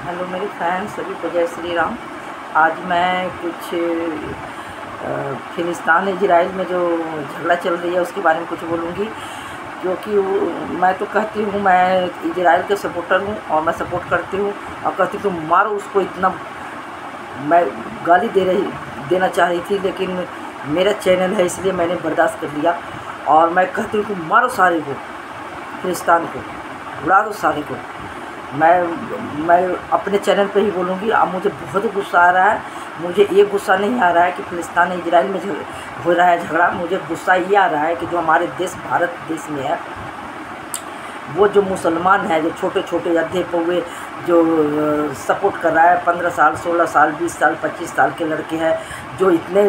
Hello मेरे fans सभी को जय श्री राम। आज मैं कुछ फिलिस्तान इजराइल में जो झगड़ा चल रही है उसके बारे में कुछ बोलूँगी, क्योंकि मैं तो कहती हूँ मैं इजराइल के सपोर्टर हूँ और मैं सपोर्ट करती हूँ और कहती हूँ तुम मारो उसको। इतना मैं गाली देना चाह रही थी, लेकिन मेरा चैनल है इसलिए मैंने बर्दाश्त कर लिया। और मैं कहती हूँ तुम मारो सारे को, फिलिस्तान को उड़ा दो सारे को। मैं अपने चैनल पे ही बोलूँगी। अब मुझे बहुत गुस्सा आ रहा है। मुझे ये गुस्सा नहीं आ रहा है कि फिलिस्तान इजराइल में हो रहा है झगड़ा। मुझे गुस्सा ये आ रहा है कि जो हमारे देश भारत देश में है, वो जो मुसलमान है, जो छोटे छोटे अधे पौए जो सपोर्ट कर रहा है, 15 साल 16 साल 20 साल 25 साल के लड़के हैं, जो इतने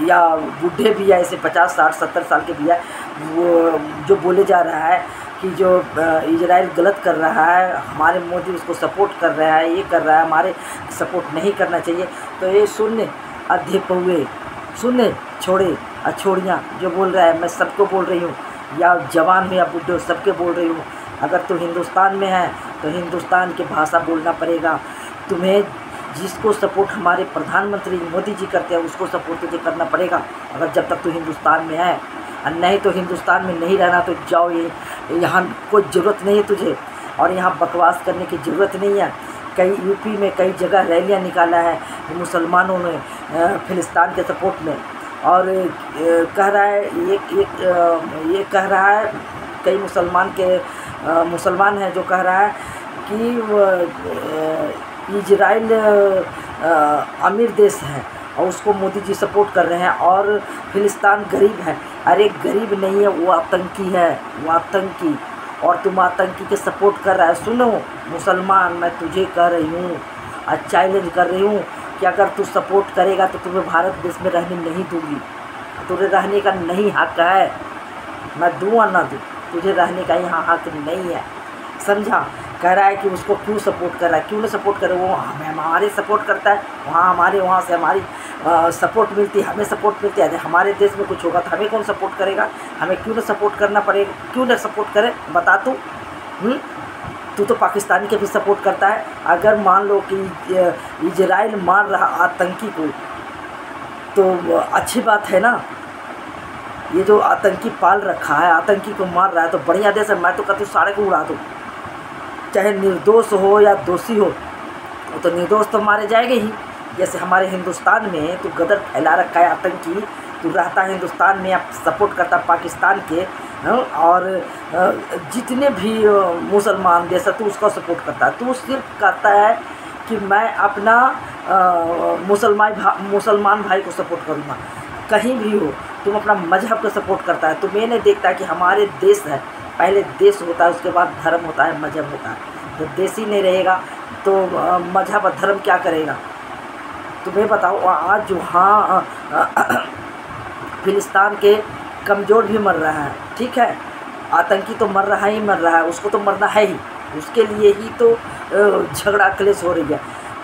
या बूढ़े भी है, ऐसे 50 60 70 साल के भी है, वो जो बोले जा रहा है कि जो इजराइल गलत कर रहा है, हमारे मोदी उसको सपोर्ट कर रहा है, ये कर रहा है, हमारे सपोर्ट नहीं करना चाहिए। तो ये सुनने अधे पौए, सुनने छोड़े छोड़ियाँ जो बोल रहा है, मैं सबको बोल रही हूँ, या जवान हो या बुढ़े हो, सबके बोल रही हूँ। अगर तू हिंदुस्तान में है तो हिंदुस्तान की भाषा बोलना पड़ेगा तुम्हें। जिसको सपोर्ट हमारे प्रधानमंत्री मोदी जी करते हैं उसको सपोर्ट तुझे करना पड़ेगा, अगर जब तक तू हिंदुस्तान में है। और नहीं तो हिंदुस्तान में नहीं रहना तो जाओ, ये यहाँ कोई ज़रूरत नहीं है तुझे, और यहाँ बकवास करने की ज़रूरत नहीं है। कई यूपी में कई जगह रैलियाँ निकाला है मुसलमानों ने फिलिस्तान के सपोर्ट में, और कह रहा है ये कह रहा है, कई मुसलमान हैं जो कह रहा है कि इजराइल अमीर देश है और उसको मोदी जी सपोर्ट कर रहे हैं, और फिलिस्तान गरीब है। अरे गरीब नहीं है, वो आतंकी है, वो आतंकी, और तुम आतंकी के सपोर्ट कर रहा है। सुनो मुसलमान, मैं तुझे कह रही हूँ और चैलेंज कर रही हूँ कि अगर तू सपोर्ट करेगा तो तुम्हें भारत देश में रहने नहीं दूँगी। तुझे रहने का नहीं हक है, मैं दूँ और ना दूँ, तुझे रहने का यहाँ हक नहीं है, समझा। कह रहा है कि उसको क्यों सपोर्ट कर रहा है, क्यों नहीं सपोर्ट करे, वो हमारे सपोर्ट करता है, वहाँ से हमारी सपोर्ट मिलती है, हमें सपोर्ट मिलती है। हमारे देश में कुछ होगा तो हमें कौन सपोर्ट करेगा, हमें क्यों ना सपोर्ट करना पड़ेगा, क्यों ना सपोर्ट करे बता तू तो पाकिस्तानी के भी सपोर्ट करता है। अगर मान लो कि इजराइल मार रहा आतंकी को तो अच्छी बात है ना। ये जो आतंकी पाल रखा है, आतंकी को मार रहा है तो बढ़िया देश है। मैं तो कहती हूँ सारे को उड़ा दो, चाहे निर्दोष हो या दोषी हो, तो निर्दोष तो मारे जाएंगे ही। जैसे हमारे हिंदुस्तान में तो गदर फैला रखा है आतंकी, तो रहता है हिंदुस्तान में, आप सपोर्ट करता पाकिस्तान के, और जितने भी मुसलमान देश है तो उसका सपोर्ट करता है। तो वो सिर्फ कहता है कि मैं अपना मुसलमान भाई को सपोर्ट करूँगा। कहीं भी हो तुम अपना मजहब को सपोर्ट करता है। तुम्हें नहीं देखता है कि हमारे देश है, पहले देश होता है, उसके बाद धर्म होता है, मजहब होता है। तो देश ही नहीं रहेगा तो मजहब और धर्म क्या करेगा, तुम्हें बताओ। आज वहाँ फिलिस्तान के कमज़ोर भी मर रहा है, ठीक है, आतंकी तो मर रहा ही मर रहा है, उसको तो मरना है ही, उसके लिए ही तो झगड़ा क्लेश हो रही है।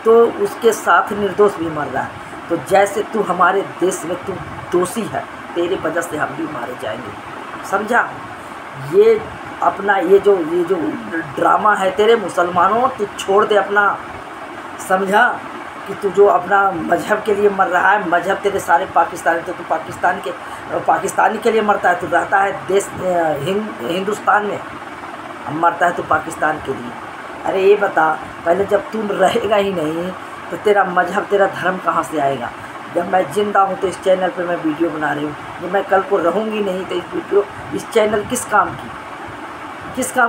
तो उसके साथ निर्दोष भी मर रहा है। तो जैसे तू हमारे देश में तू दोषी है, तेरे वजह से हम भी मारे जाएंगे, समझा। ये अपना ये जो ड्रामा है तेरे मुसलमानों, तू छोड़ दे अपना, समझा, कि तू जो अपना मजहब के लिए मर रहा है, मजहब तेरे सारे पाकिस्तानी, तो तू पाकिस्तानी के लिए मरता है। तू रहता है देश हिंदुस्तान में, मरता है तो पाकिस्तान के लिए। अरे ये बता, पहले जब तू रहेगा ही नहीं तो तेरा मजहब तेरा धर्म कहाँ से आएगा। जब मैं ज़िंदा हूँ तो इस चैनल पे मैं वीडियो बना रही हूँ, जब मैं कल को रहूँगी नहीं तो इस चैनल किस काम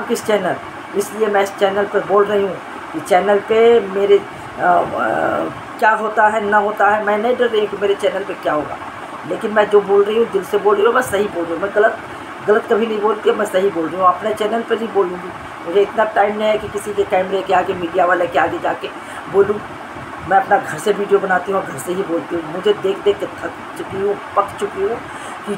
की इस चैनल। इसलिए मैं इस चैनल पे बोल रही हूँ कि चैनल पे मेरे क्या होता है ना होता है, मैं नहीं डर रही कि मेरे चैनल पे क्या होगा, लेकिन मैं जो बोल रही हूँ दिल से बोल रही हूँ, मैं सही बोल रही हूँ, मैं गलत कभी नहीं बोलती, मैं सही बोल रही हूँ। अपने चैनल पर नहीं बोलूँगी, मुझे इतना टाइम नहीं है कि किसी के कैमरे के आगे, मीडिया वाले के आगे जाके बोलूँ। मैं अपना घर से वीडियो बनाती हूँ और घर से ही बोलती हूँ। मुझे देख के थक चुकी हूँ, पक चुकी हूँ कि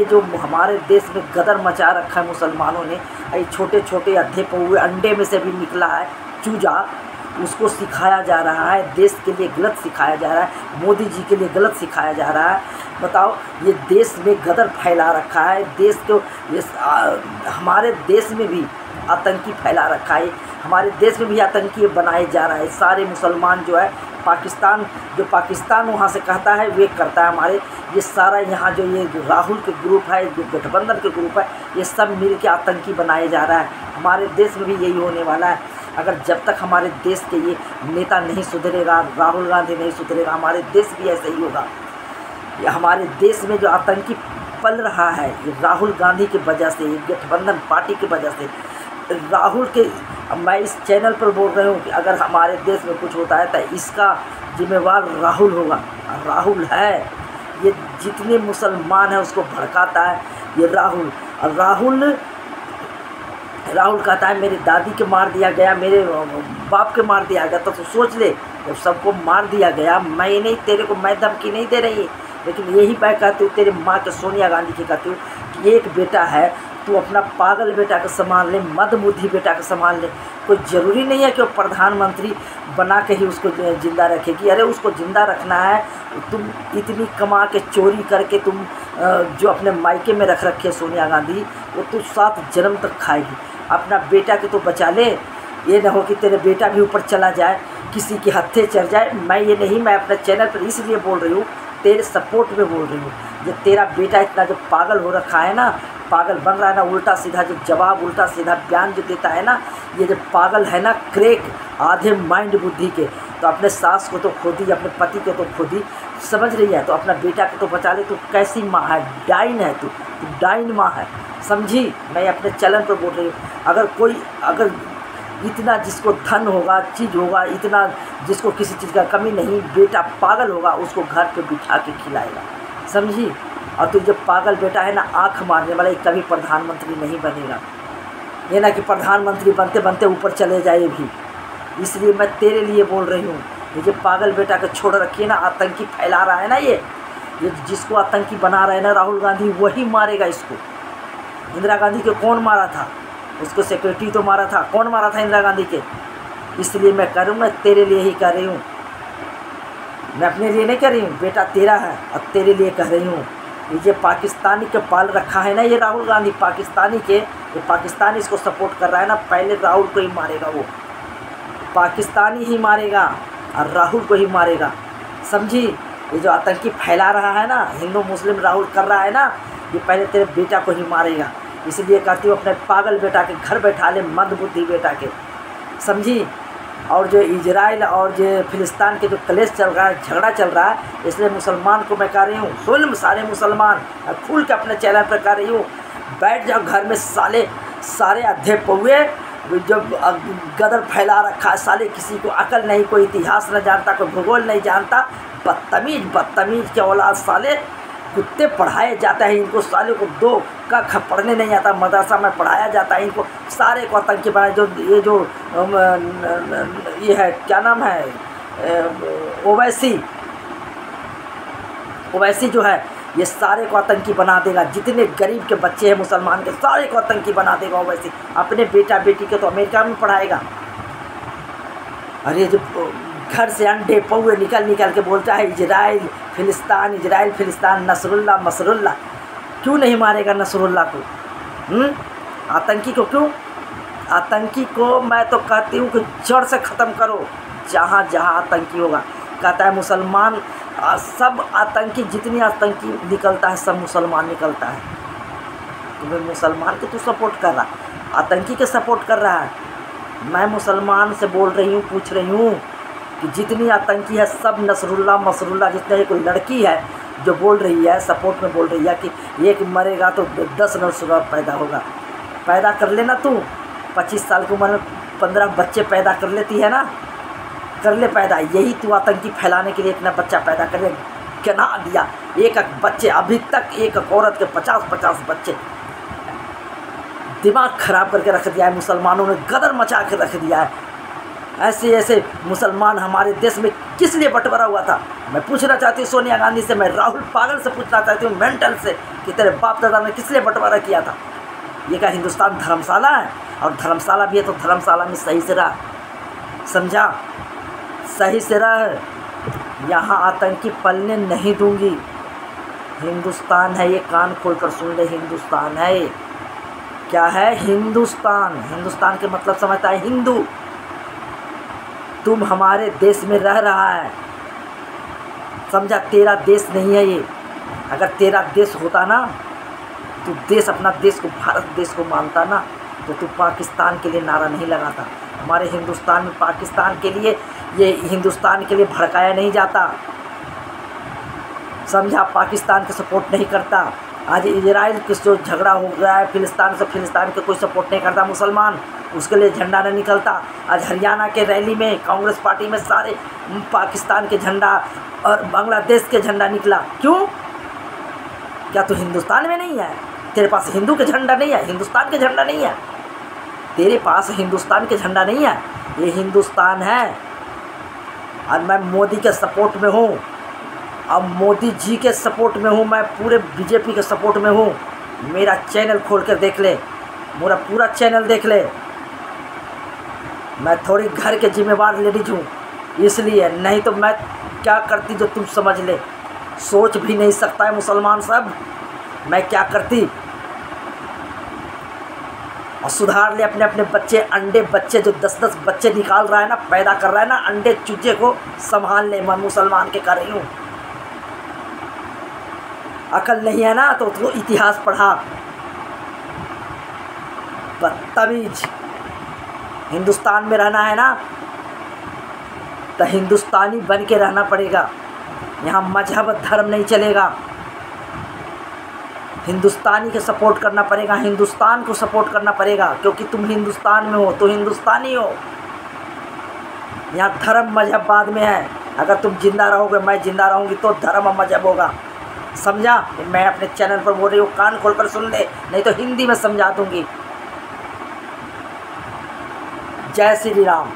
जो हमारे देश में गदर मचा रखा है मुसलमानों ने। ये छोटे छोटे अधे पौए अंडे में से भी निकला है चूजा, उसको सिखाया जा रहा है, देश के लिए गलत सिखाया जा रहा है, मोदी जी के लिए गलत सिखाया जा रहा है। बताओ, ये देश में गदर फैला रखा है। देश को हमारे देश में भी आतंकी फैला रखा है। हमारे देश में भी आतंकी बनाए जा रहा है। सारे मुसलमान जो है पाकिस्तान वहाँ से कहता है वे करता है। हमारे ये सारा यहाँ जो ये राहुल के ग्रुप है, जो गठबंधन के ग्रुप है, ये सब मिल के आतंकी बनाए जा रहा है। हमारे देश में भी यही होने वाला है। अगर जब तक हमारे देश के ये नेता नहीं सुधरेगा, राहुल गांधी नहीं सुधरेगा, हमारे देश भी ऐसा ही होगा। ये हमारे देश में जो आतंकी पल रहा है ये राहुल गांधी की वजह से, ये गठबंधन पार्टी की वजह से। राहुल के मैं इस चैनल पर बोल रही हूँ कि अगर हमारे देश में कुछ होता है तो इसका जिम्मेवार राहुल होगा। राहुल है, ये जितने मुसलमान हैं उसको भड़काता है ये राहुल। और राहुल कहता है मेरी दादी के मार दिया गया, मेरे बाप के मार दिया गया। तो सोच ले, जब सबको मार दिया गया, मैं नहीं, तेरे को मैं धमकी नहीं दे रही, लेकिन यही मैं कहती हूँ तेरे माँ के सोनिया गांधी की कहती हूँ कि एक बेटा है, तू अपना पागल बेटा को संभाल ले, मदबुद्धि बेटा को संभाल ले। कोई ज़रूरी नहीं है कि वो प्रधानमंत्री बना के ही उसको ज़िंदा रखेगी। अरे उसको ज़िंदा रखना है, तुम इतनी कमा के चोरी करके तुम जो अपने मायके में रख रखे सोनिया गांधी, वो तू 7 जन्म तक खाएगी। अपना बेटा के तो बचा ले, ये ना हो कि तेरे बेटा भी ऊपर चला जाए, किसी के हत्थे चढ़ जाए। मैं अपने चैनल पर इसलिए बोल रही हूँ, तेरे सपोर्ट में बोल रही हूँ। जो तेरा बेटा इतना जो पागल हो रखा है ना, पागल बन रहा है ना, उल्टा सीधा जो जवाब, उल्टा सीधा बयान जो देता है ना, ये जो पागल है ना, क्रैक आधे माइंड बुद्धि के, तो अपने सास को तो खुद ही, अपने पति को तो खुद ही समझ रही है, तो अपना बेटा को तो बचा ले। तो कैसी माँ है, डाइन है तू डाइन माँ है, समझी। मैं अपने चैनल पर बोल रही हूँ, अगर इतना जिसको धन होगा, चीज़ होगा, इतना जिसको किसी चीज़ का कमी नहीं, बेटा पागल होगा, उसको घर पे बिठा के खिलाएगा, समझी। और तू जब पागल बेटा है ना, आँख मारने वाला, कभी प्रधानमंत्री नहीं बनेगा। ये ना कि प्रधानमंत्री बनते बनते ऊपर चले जाए भी। इसलिए मैं तेरे लिए बोल रही हूँ, ये जो पागल बेटा को छोड़ रखिए ना, आतंकी फैला रहा है ना, ये जिसको आतंकी बना रहा है ना राहुल गांधी, वही मारेगा इसको। इंदिरा गांधी को कौन मारा था? उसको सिक्योरिटी तो मारा था। कौन मारा था इंदिरा गांधी के? इसलिए मैं कर रही हूँ, मैं तेरे लिए ही कर रही हूँ, मैं अपने लिए नहीं कर रही हूँ। बेटा तेरा है और तेरे लिए कह रही हूँ। ये पाकिस्तानी के पाल रखा है ना ये राहुल गांधी, पाकिस्तानी के, ये पाकिस्तानी इसको सपोर्ट कर रहा है ना, पहले राहुल को ही मारेगा, वो पाकिस्तानी ही मारेगा और राहुल को ही मारेगा, समझी। ये जो आतंकी फैला रहा है ना, हिंदू मुस्लिम राहुल कर रहा है ना, ये पहले तेरे बेटा को ही मारेगा। इसलिए कहती हूँ अपने पागल बेटा के घर बैठा ले, मंदबुद्धि बेटा के, समझी। और जो इजराइल और जो फिलिस्तीन के जो कलेश चल रहा है, झगड़ा चल रहा है, इसलिए मुसलमान को मैं कह रही हूँ, सुन सारे मुसलमान, खुल के अपने चैनल पर कह रही हूँ, बैठ जाओ घर में सारे अधे पौए, जब गदर फैला रखा है, साले किसी को अकल नहीं, कोई इतिहास न जानता, कोई भूगोल नहीं जानता, बदतमीज के औलाद, साले कुत्ते पढ़ाए जाता है इनको, साले को 2 का पढ़ने नहीं आता, मदरसा में पढ़ाया जाता है इनको, सारे को आतंकी बनाए। ये है क्या नाम है, ओवैसी जो है, ये सारे को आतंकी बना देगा। जितने गरीब के बच्चे हैं मुसलमान के, सारे को आतंकी बना देगा ओवैसी। अपने बेटा बेटी के तो अमेरिका में पढ़ाएगा। अरे जो घर से अंडे पौए निकल के बोलता है इजराइल फिलिस्तीन, नसरुल्ला, क्यों नहीं मारेगा नसरुल्ला को? आतंकी को क्यों? आतंकी को मैं तो कहती हूँ कि जड़ से ख़त्म करो, जहाँ आतंकी होगा। कहता है मुसलमान, सब आतंकी, जितनी आतंकी निकलता है सब मुसलमान निकलता है। तुम्हें मुसलमान को तू सपोर्ट कर रहा, आतंकी के सपोर्ट कर रहा है। मैं मुसलमान से बोल रही हूँ, पूछ रही हूँ कि जितनी आतंकी है सब मसरुल्ला, जितने एक लड़की है जो बोल रही है, सपोर्ट में बोल रही है कि एक मरेगा तो 10 नसरुल्ला पैदा होगा। पैदा कर लेना तू, 25 साल की उम्र में 15 बच्चे पैदा कर लेती है ना, कर ले पैदा। यही तू आतंकी फैलाने के लिए इतना बच्चा पैदा कर ले, गिना दिया एक बच्चे, अभी तक एक औरत के 50 बच्चे। दिमाग ख़राब करके रख दिया है मुसलमानों ने, गदर मचा के रख दिया है। ऐसे मुसलमान हमारे देश में किस लिए बंटवारा हुआ था? मैं पूछना चाहती हूँ सोनिया गांधी से, मैं राहुल पागल से पूछना चाहती हूँ, मेंटल से, कि तेरे बाप दादा ने किस लिए बंटवारा किया था? ये क्या हिंदुस्तान धर्मशाला है? और धर्मशाला भी है तो धर्मशाला में सही से रह, समझा, सही से रह। यहाँ आतंकी पलने नहीं दूंगी। हिंदुस्तान है ये, कान खोल कर सुन ले, हिंदुस्तान है। क्या है? हिंदुस्तान। हिंदुस्तान के मतलब समझता है हिंदू। तुम हमारे देश में रह रहा है, समझा? तेरा देश नहीं है ये। अगर तेरा देश होता ना, तो देश अपना देश को, भारत देश को मानता ना, तो तू पाकिस्तान के लिए नारा नहीं लगाता। हमारे हिंदुस्तान में पाकिस्तान के लिए, ये हिंदुस्तान के लिए भड़काया नहीं जाता, समझा? पाकिस्तान को सपोर्ट नहीं करता। आज इजराइल के जो झगड़ा हो गया है फिलिस्तीन से, फिलिस्तीन के कोई सपोर्ट नहीं करता मुसलमान, उसके लिए झंडा नहीं निकलता। आज हरियाणा के रैली में कांग्रेस पार्टी में सारे पाकिस्तान के झंडा और बांग्लादेश के झंडा निकला। क्यों? क्या तू हिंदुस्तान में नहीं है? तेरे पास हिंदू के झंडा नहीं है, हिंदुस्तान के झंडा नहीं है, तेरे पास हिंदुस्तान के झंडा नहीं है। ये हिंदुस्तान है और मैं मोदी के सपोर्ट में हूँ, अब मोदी जी के सपोर्ट में हूँ, मैं पूरे बीजेपी के सपोर्ट में हूँ। मेरा चैनल खोल कर देख ले, मेरा पूरा चैनल देख ले। मैं थोड़ी घर के जिम्मेवार लेडीज हूँ, इसलिए, नहीं तो मैं क्या करती जो तुम समझ ले। सोच भी नहीं सकता है मुसलमान सब, मैं क्या करती। और सुधार ले अपने अपने बच्चे, अंडे बच्चे जो 10-10 बच्चे निकाल रहा है ना, पैदा कर रहा है ना, अंडे चूजे को संभाल ले। मैं मुसलमान के कर रही हूँ। अकल नहीं है ना तो उसको इतिहास पढ़ा, बदतमीज। हिंदुस्तान में रहना है ना तो हिंदुस्तानी बन के रहना पड़ेगा। यहाँ मजहब धर्म नहीं चलेगा, हिंदुस्तानी के सपोर्ट करना पड़ेगा, हिंदुस्तान को सपोर्ट करना पड़ेगा, क्योंकि तुम हिंदुस्तान में हो तो हिंदुस्तानी हो। यहाँ धर्म मजहब बाद में है। अगर तुम जिंदा रहोगे, मैं जिंदा रहूँगी, तो धर्म और मजहब होगा, समझा? मैं अपने चैनल पर बोल रही हूँ, कान खोलकर सुन ले, नहीं तो हिंदी में समझा दूंगी। जय श्री राम।